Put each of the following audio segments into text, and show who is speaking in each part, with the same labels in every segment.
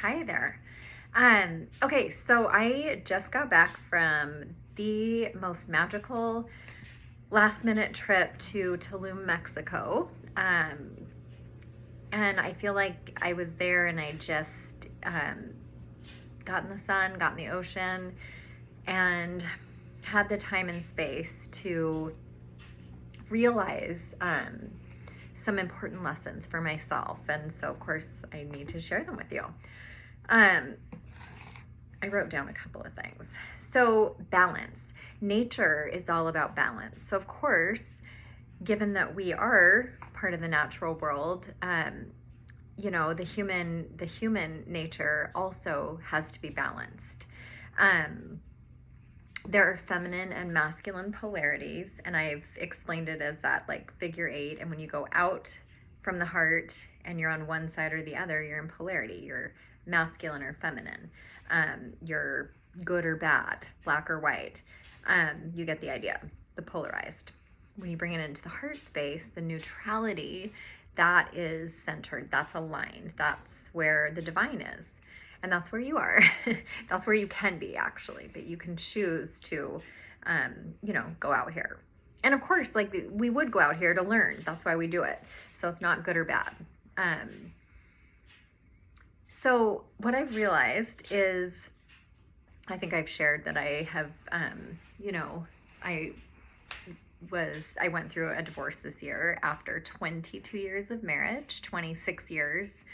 Speaker 1: Hi there. Okay, so I just got back from the most magical last minute trip to Tulum, Mexico. And I feel like I was there and I just got in the sun, got in the ocean, and had the time and space to realize some important lessons for myself. And so, of course, I need to share them with you. Um, I wrote down a couple of things. So, balance. Nature is all about balance. So, of course, given that we are part of the natural world, the human nature also has to be balanced. Um, there are feminine and masculine polarities, and I've explained it as that like figure eight. And when you go out from the heart and you're on one side or the other, you're in polarity. You're masculine or feminine. You're good or bad, black or white. You get the idea, the polarized. When you bring it into the heart space, the neutrality, that is centered, that's aligned, that's where the divine is. And that's where you are. That's where you can be, actually, but you can choose to, go out here. And of course, like we would go out here to learn. That's why we do it. So it's not good or bad. So what I've realized is, I think I've shared that I have, I went through a divorce this year after 22 years of marriage, 26 years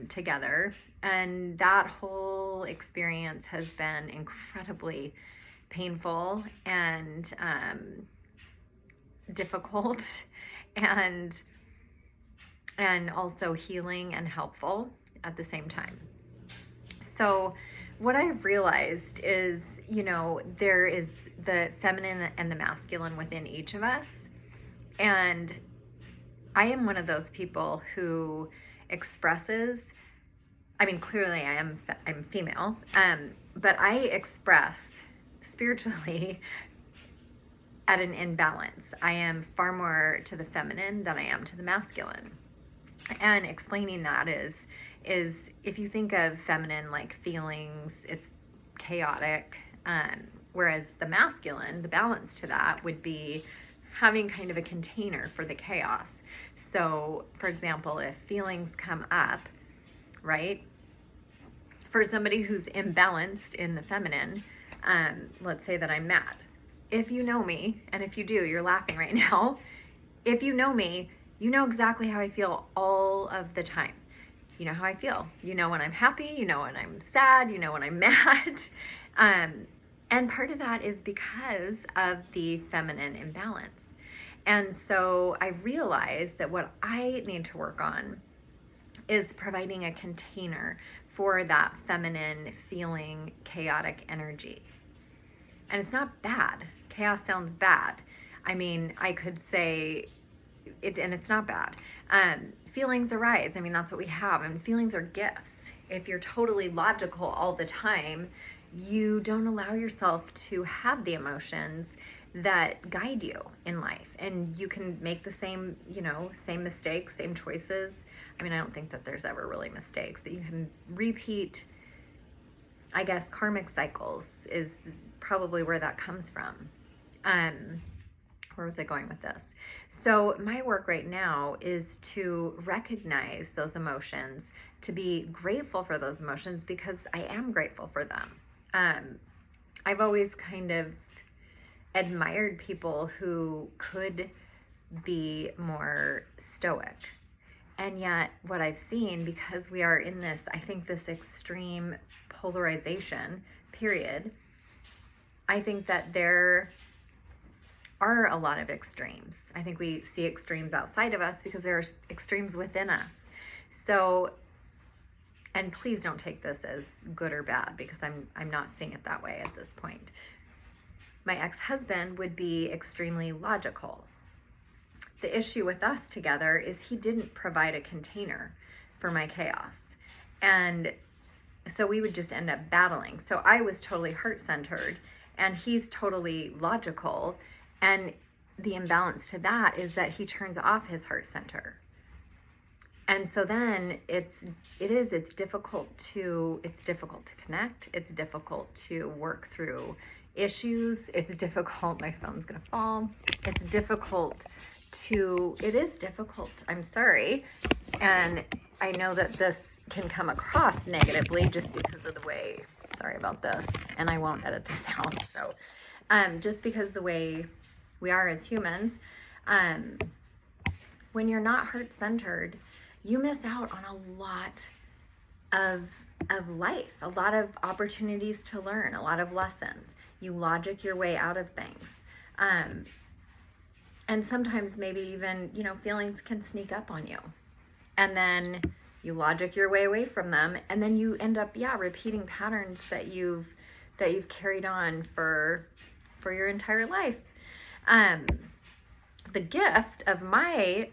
Speaker 1: together. And that whole experience has been incredibly painful and difficult and also healing and helpful at the same time. So what I've realized is, there is the feminine and the masculine within each of us. And I am one of those people who expresses, clearly I'm female, but I express spiritually at an imbalance. I am far more to the feminine than I am to the masculine. And explaining that is if you think of feminine like feelings, it's chaotic, whereas the masculine, the balance to that would be having kind of a container for the chaos. So, for example, if feelings come up, right, for somebody who's imbalanced in the feminine, let's say that I'm mad. If you know me, and if you do, you're laughing right now. If you know me, you know exactly how I feel all of the time. You know how I feel. You know when I'm happy, you know when I'm sad, you know when I'm mad. And part of that is because of the feminine imbalance. And so I realized that what I need to work on is providing a container for that feminine feeling, chaotic energy. And it's not bad. Chaos sounds bad. I could say it, and it's not bad. Feelings arise. That's what we have. And feelings are gifts. If you're totally logical all the time, you don't allow yourself to have the emotions that guide you in life. And you can make the same mistakes, same choices. I don't think that there's ever really mistakes, but you can repeat, I guess, karmic cycles is probably where that comes from. Where was I going with this? So my work right now is to recognize those emotions, to be grateful for those emotions because I am grateful for them. I've always kind of admired people who could be more stoic. And yet what I've seen, because we are in this, I think this extreme polarization period, I think that there are a lot of extremes. I think we see extremes outside of us because there are extremes within us. So, and please don't take this as good or bad because I'm not seeing it that way at this point. My ex-husband would be extremely logical. The issue with us together is he didn't provide a container for my chaos. And so we would just end up battling. So I was totally heart-centered and he's totally logical. And the imbalance to that is that he turns off his heart center. And so then it's difficult to connect. It's difficult to work through issues. It's difficult. My phone's going to fall. It is difficult. I'm sorry. And I know that this can come across negatively just because of the way, sorry about this, and I won't edit this out. So, just because the way we are as humans, when you're not heart-centered, you miss out on a lot of life, a lot of opportunities to learn, a lot of lessons. You logic your way out of things. And sometimes maybe even, feelings can sneak up on you. And then you logic your way away from them, and then you end up, repeating patterns that you've carried on for your entire life. The gift of my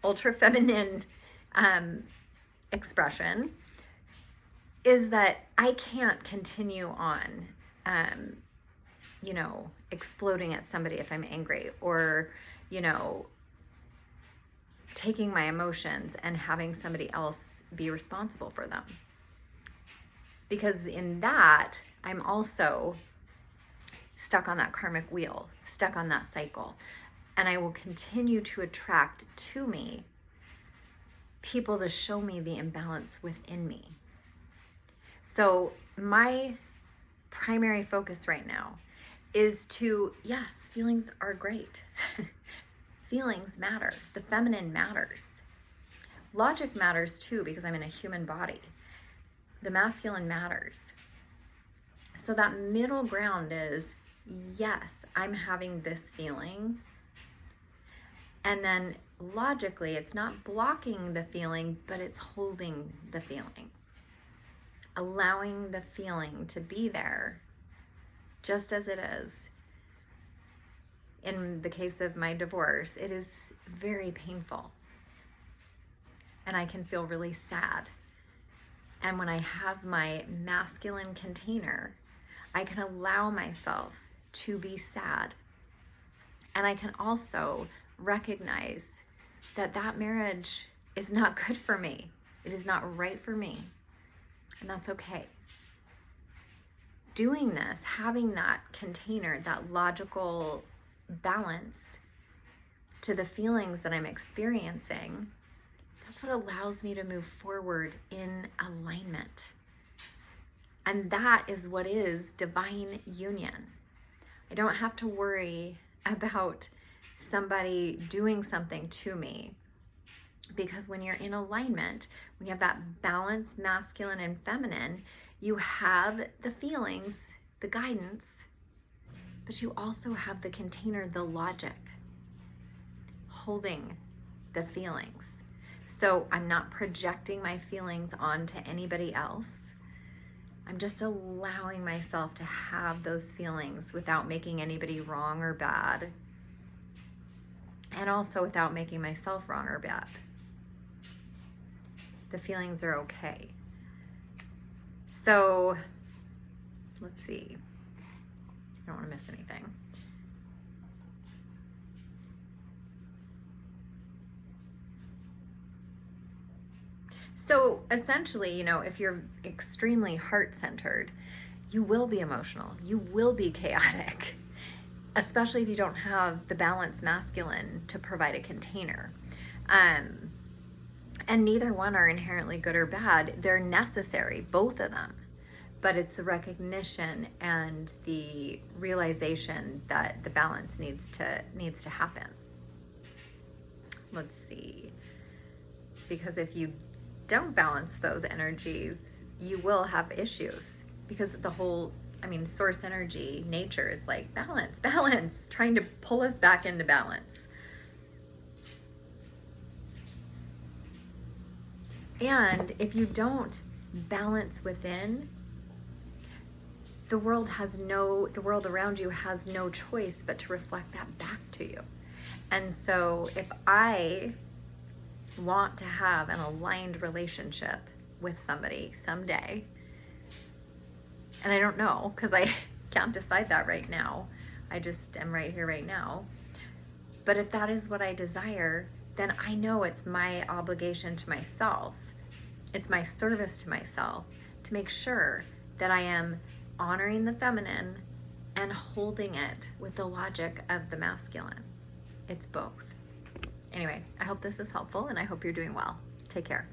Speaker 1: ultra feminine expression is that I can't continue on, exploding at somebody if I'm angry, or, taking my emotions and having somebody else be responsible for them. Because in that, I'm also stuck on that karmic wheel, stuck on that cycle. And I will continue to attract to me people to show me the imbalance within me. So my primary focus right now is to, yes, feelings are great. Feelings matter. The feminine matters. Logic matters too, because I'm in a human body. The masculine matters. So that middle ground is, yes, I'm having this feeling. And then logically, it's not blocking the feeling, but it's holding the feeling. Allowing the feeling to be there just as it is. In the case of my divorce, it is very painful. And I can feel really sad. And when I have my masculine container, I can allow myself to be sad. And I can also recognize that that marriage is not good for me. It is not right for me. And that's okay. Doing this, having that container, that logical balance to the feelings that I'm experiencing, that's what allows me to move forward in alignment. And that is what is divine union. I don't have to worry about somebody doing something to me, because when you're in alignment, when you have that balance, masculine and feminine, you have the feelings, the guidance, but you also have the container, the logic, holding the feelings. So I'm not projecting my feelings onto anybody else. I'm just allowing myself to have those feelings without making anybody wrong or bad, and also without making myself wrong or bad. The feelings are okay. So let's see. I don't want to miss anything. So essentially, if you're extremely heart-centered, you will be emotional. You will be chaotic, especially if you don't have the balanced masculine to provide a container. And neither one are inherently good or bad. They're necessary, both of them. But it's the recognition and the realization that the balance needs to happen. Let's see. Because if you don't balance those energies, you will have issues. Because the whole, source energy, nature is like balance, trying to pull us back into balance. And if you don't balance within, the world around you has no choice but to reflect that back to you. And so if I want to have an aligned relationship with somebody someday, and I don't know, because I can't decide that right now. I just am right here right now. But if that is what I desire, then I know it's my obligation to myself, it's my service to myself to make sure that I am honoring the feminine and holding it with the logic of the masculine. It's both. Anyway, I hope this is helpful and I hope you're doing well. Take care.